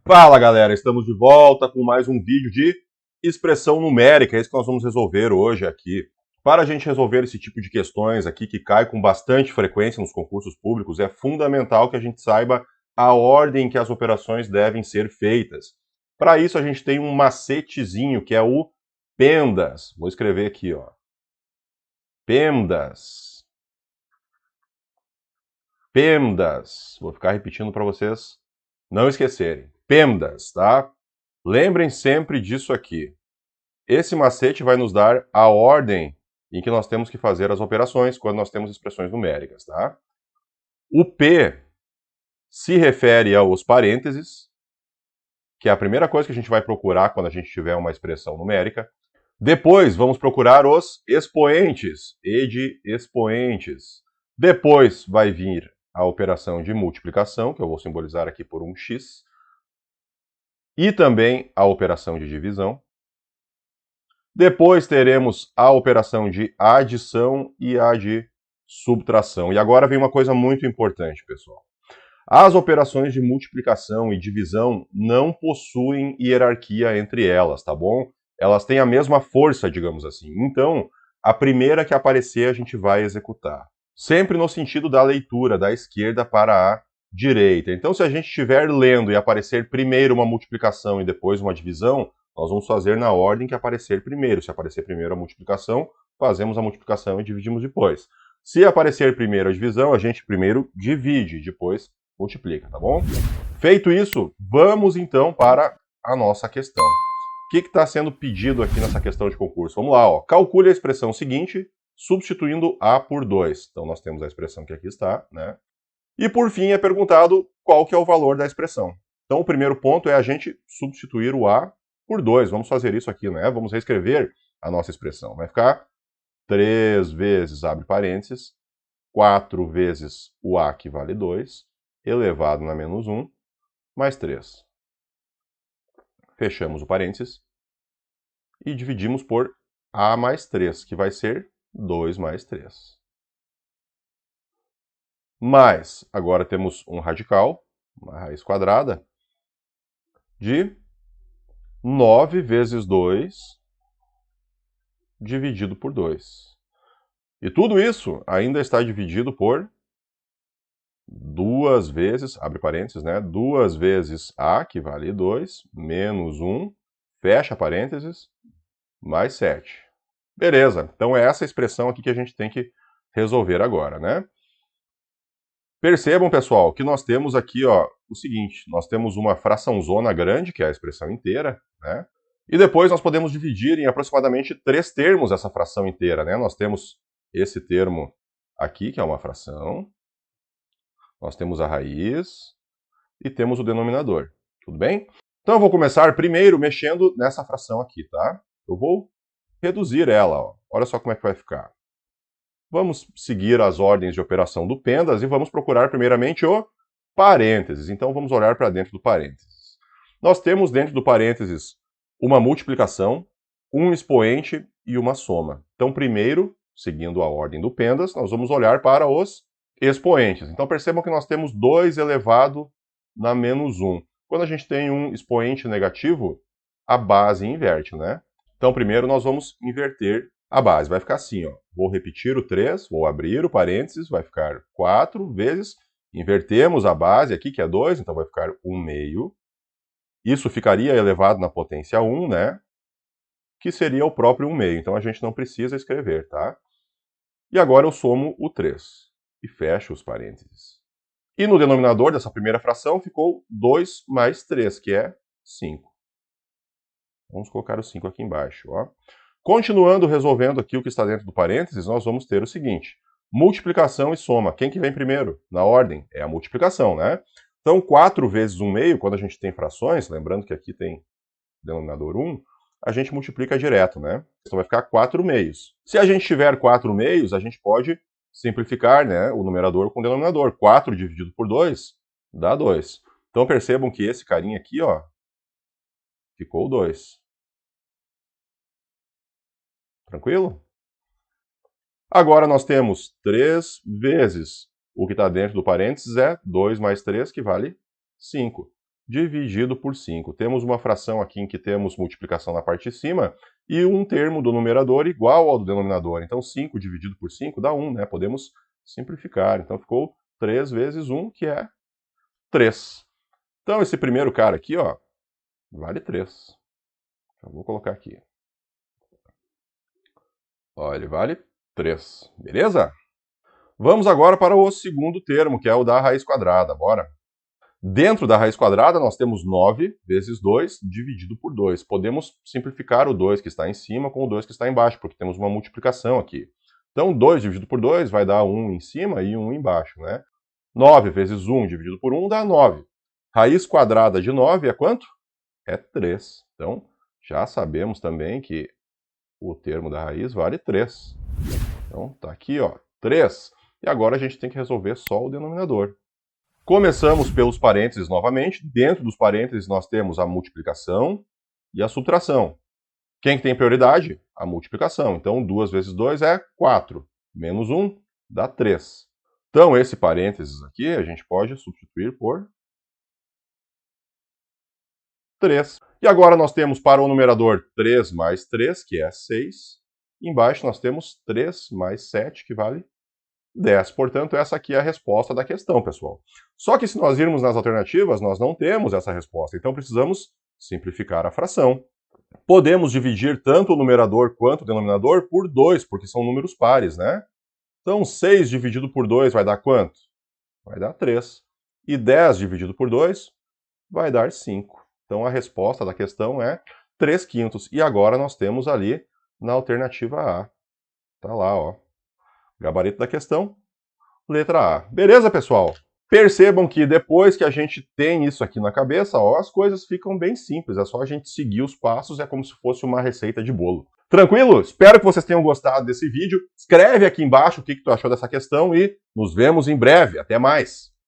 Fala galera, estamos de volta com mais um vídeo de expressão numérica, é isso que nós vamos resolver hoje aqui. Para a gente resolver esse tipo de questões aqui que cai com bastante frequência nos concursos públicos, é fundamental que a gente saiba a ordem em que as operações devem ser feitas. Para isso a gente tem um macetezinho que é o PEMDAS. Vou escrever aqui, ó. PEMDAS. PEMDAS. Vou ficar repetindo para vocês não esquecerem. PEMDAS, tá? Lembrem sempre disso aqui. Esse macete vai nos dar a ordem em que nós temos que fazer as operações quando nós temos expressões numéricas, tá? O P se refere aos parênteses, que é a primeira coisa que a gente vai procurar quando a gente tiver uma expressão numérica. Depois, vamos procurar os expoentes, e de expoentes. Depois vai vir a operação de multiplicação, que eu vou simbolizar aqui por um X, e também a operação de divisão. Depois teremos a operação de adição e a de subtração. E agora vem uma coisa muito importante, pessoal. As operações de multiplicação e divisão não possuem hierarquia entre elas, tá bom? Elas têm a mesma força, digamos assim. Então, a primeira que aparecer a gente vai executar. Sempre no sentido da leitura, da esquerda para a direita. Então, se a gente estiver lendo e aparecer primeiro uma multiplicação e depois uma divisão, nós vamos fazer na ordem que aparecer primeiro. Se aparecer primeiro a multiplicação, fazemos a multiplicação e dividimos depois. Se aparecer primeiro a divisão, a gente primeiro divide, depois multiplica, tá bom? Feito isso, vamos então para a nossa questão. O que está sendo pedido aqui nessa questão de concurso? Vamos lá, ó. Calcule a expressão seguinte, substituindo A por 2. Então nós temos a expressão que aqui está, né? E por fim é perguntado qual que é o valor da expressão. Então o primeiro ponto é a gente substituir o A por 2. Vamos fazer isso aqui, né? Vamos reescrever a nossa expressão. Vai ficar 3 vezes, abre parênteses, 4 vezes o A que vale 2, elevado na menos 1, mais 3. Fechamos o parênteses e dividimos por A mais 3, que vai ser 2 mais 3. Mas, agora temos um radical, uma raiz quadrada, de 9 vezes 2 dividido por 2. E tudo isso ainda está dividido por 2 vezes, abre parênteses, né? 2 vezes A, que vale 2, menos 1, fecha parênteses, mais 7. Beleza, então é essa expressão aqui que a gente tem que resolver agora, né? Percebam, pessoal, que nós temos aqui, ó, o seguinte, nós temos uma fraçãozona grande, que é a expressão inteira, né? E depois nós podemos dividir em aproximadamente 3 termos essa fração inteira, né? Nós temos esse termo aqui, que é uma fração, nós temos a raiz e temos o denominador, tudo bem? Então eu vou começar primeiro mexendo nessa fração aqui, tá? Eu vou reduzir ela, ó. Olha só como é que vai ficar. Vamos seguir as ordens de operação do PEMDAS e vamos procurar primeiramente o parênteses. Então vamos olhar para dentro do parênteses. Nós temos dentro do parênteses uma multiplicação, um expoente e uma soma. Então primeiro, seguindo a ordem do PEMDAS, nós vamos olhar para os expoentes. Então percebam que nós temos 2 elevado na menos 1. Quando a gente tem um expoente negativo, a base inverte, né? Então primeiro nós vamos inverter a base. Vai ficar assim, ó. Vou repetir o 3, vou abrir o parênteses, vai ficar 4 vezes, invertemos a base aqui, que é 2, então vai ficar 1 meio. Isso ficaria elevado na potência 1, né? Que seria o próprio 1 meio. Então a gente não precisa escrever, tá? E agora eu somo o 3 e fecho os parênteses. E no denominador dessa primeira fração ficou 2 mais 3, que é 5. Vamos colocar o 5 aqui embaixo, ó. Continuando resolvendo aqui o que está dentro do parênteses, nós vamos ter o seguinte: multiplicação e soma. Quem que vem primeiro na ordem? É a multiplicação, né? Então 4 vezes 1 meio, quando a gente tem frações, lembrando que aqui tem denominador 1, a gente multiplica direto, né? Então vai ficar 4 meios. Se a gente tiver 4 meios, a gente pode simplificar, né, o numerador com o denominador. 4 dividido por 2 dá 2. Então percebam que esse carinha aqui, ó, ficou 2. Tranquilo? Agora nós temos 3 vezes o que está dentro do parênteses é 2 mais 3, que vale 5. dividido por 5. Temos uma fração aqui em que temos multiplicação na parte de cima e um termo do numerador igual ao do denominador. Então 5 dividido por 5 dá 1, né? Podemos simplificar. Então ficou 3 vezes 1, que é 3. Então esse primeiro cara aqui, ó, vale 3. Eu vou colocar aqui. Ó, ele vale 3. Beleza? Vamos agora para o segundo termo, que é o da raiz quadrada. Bora? Dentro da raiz quadrada, nós temos 9 vezes 2 dividido por 2. Podemos simplificar o 2 que está em cima com o 2 que está embaixo, porque temos uma multiplicação aqui. Então, 2 dividido por 2 vai dar 1 em cima e 1 embaixo, né? 9 vezes 1 dividido por 1 dá 9. Raiz quadrada de 9 é quanto? É 3. Então, já sabemos também que o termo da raiz vale 3. Então, tá aqui, ó, 3. E agora a gente tem que resolver só o denominador. Começamos pelos parênteses novamente. Dentro dos parênteses nós temos a multiplicação e a subtração. Quem que tem prioridade? A multiplicação. Então 2 vezes 2 é 4. Menos 1 dá 3. Então esse parênteses aqui a gente pode substituir por 3. E agora nós temos para o numerador 3 mais 3, que é 6. Embaixo nós temos 3 mais 7, que vale 10. Portanto, essa aqui é a resposta da questão, pessoal. Só que se nós irmos nas alternativas, nós não temos essa resposta. Então, precisamos simplificar a fração. Podemos dividir tanto o numerador quanto o denominador por 2, porque são números pares, né? Então, 6 dividido por 2 vai dar quanto? Vai dar 3. E 10 dividido por 2 vai dar 5. Então, a resposta da questão é 3/5. E agora nós temos ali na alternativa A. Tá lá, ó. Gabarito da questão, letra A. Beleza, pessoal? Percebam que depois que a gente tem isso aqui na cabeça, ó, as coisas ficam bem simples. É só a gente seguir os passos, é como se fosse uma receita de bolo. Tranquilo? Espero que vocês tenham gostado desse vídeo. Escreve aqui embaixo o que tu achou dessa questão e nos vemos em breve. Até mais!